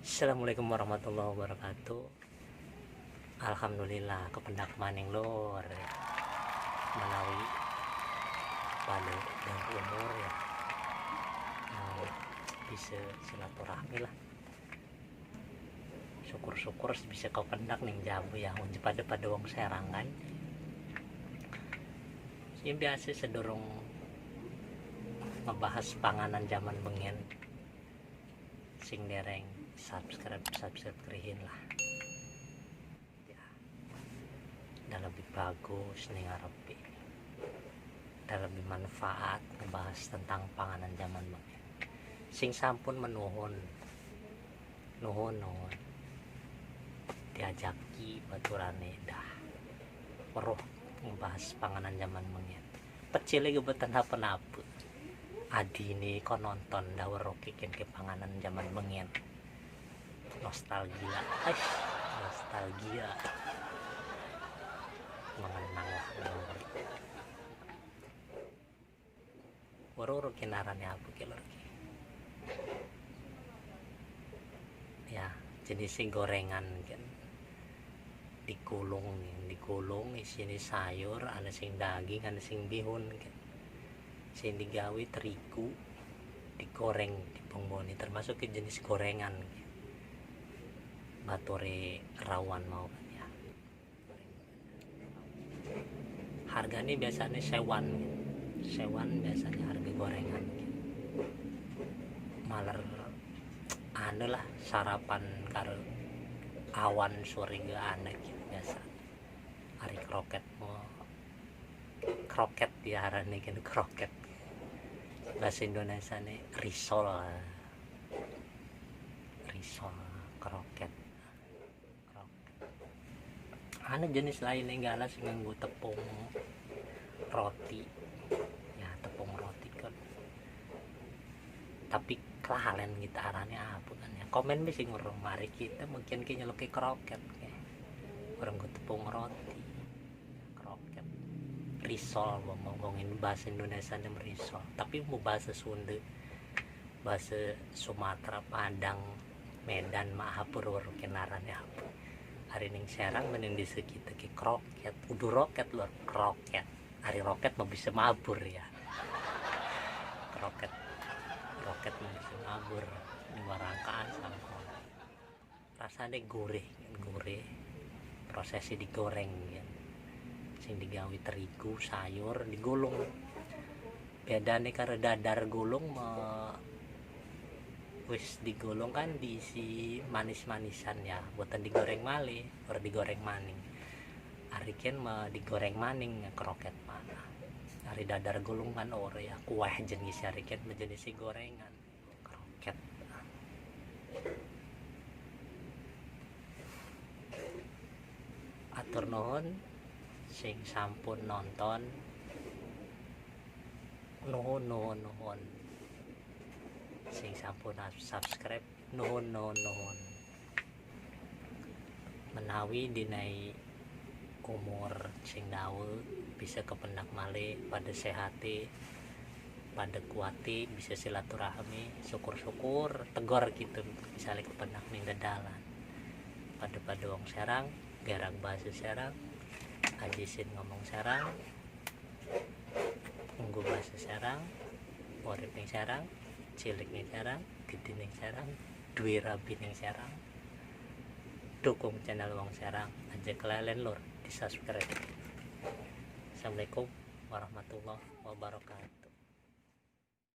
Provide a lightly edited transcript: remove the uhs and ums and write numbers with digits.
Assalamualaikum warahmatullahi wabarakatuh. Alhamdulillah kependak maning lor ya. Menawi pada dan umur ya, bisa silaturahmi lah. Syukur-syukur bisa kau pendak ning jamu ya unjuk pada wong serangan. Yang biasa sedorong ngebahas panganan zaman bengen sing dereng subscribe krihin lah ya, dan lebih bagus nih ngarepe, dan lebih manfaat ngebahas tentang panganan zaman bengen sing sampun menuhun nuhun diajaki baturane dah weruh ngebahas panganan zaman bengen pecil gebetan apa-apa adi ini kau nonton dawer rokikin ke panganan zaman bengen nostalgia mengenang lah waro kinarannya apa kilo ya jenis gorengan kan digulung isini sayur, ada sing daging, ada sing bihun kan. Sing digawe terigu digoreng dipongboni termasuk ke jenis gorengan kan. Batore rawan mau kan ya. Harganya biasanya sewan biasanya harga gorengan kan. Maler anu lah sarapan karo awan sore ge aneh gitu biasa hari kroket diarani kan kroket bahasa Indonesia nih risol kroket ada jenis lain yang galas nganggo tepung roti ya tepung roti kan tapi kelalen kita arahnya apa kan ya komen bisa ngurung mari kita mungkin kayaknya lebih kroket ya. Orang tepung roti kroket risol ngomongin bahasa Indonesia nih risol tapi mau bahasa Sunda bahasa Sumatera Padang Medan Mahapur kenarannya apa hari ning Serang mending di sekitar ke kroket udah roket luar kroket hari roket mau bisa mabur ya kroket mau bisa mabur di warangkaan sangkong rasanya gurih prosesnya digoreng ya. Sing digawe terigu sayur digulung beda nih karena dadar gulung wis digulung kan diisi manis-manisan ya buatan digoreng malih or digoreng maning ariken digoreng maning kroket mana hari dadar gulung kan ore ya kuah jenis ariken menjenis gorengan kroket atur nuhun sing sampun nonton nuhun sing sampun subscribe nuhun menawi dinai umur sing dawe bisa kependak malih pada sehati pada kuati bisa silaturahmi syukur-syukur tegor gitu misalnya kependak ning dedalan pada wong Serang garang bahasa Serang ajisin ngomong Serang nggo bahasa Serang urip ning Serang cilik ning Serang gede ning Serang duwe rabi ning Serang dukung channel wong Serang aja kelalen lur di subscribe. Assalamualaikum warahmatullahi wabarakatuh.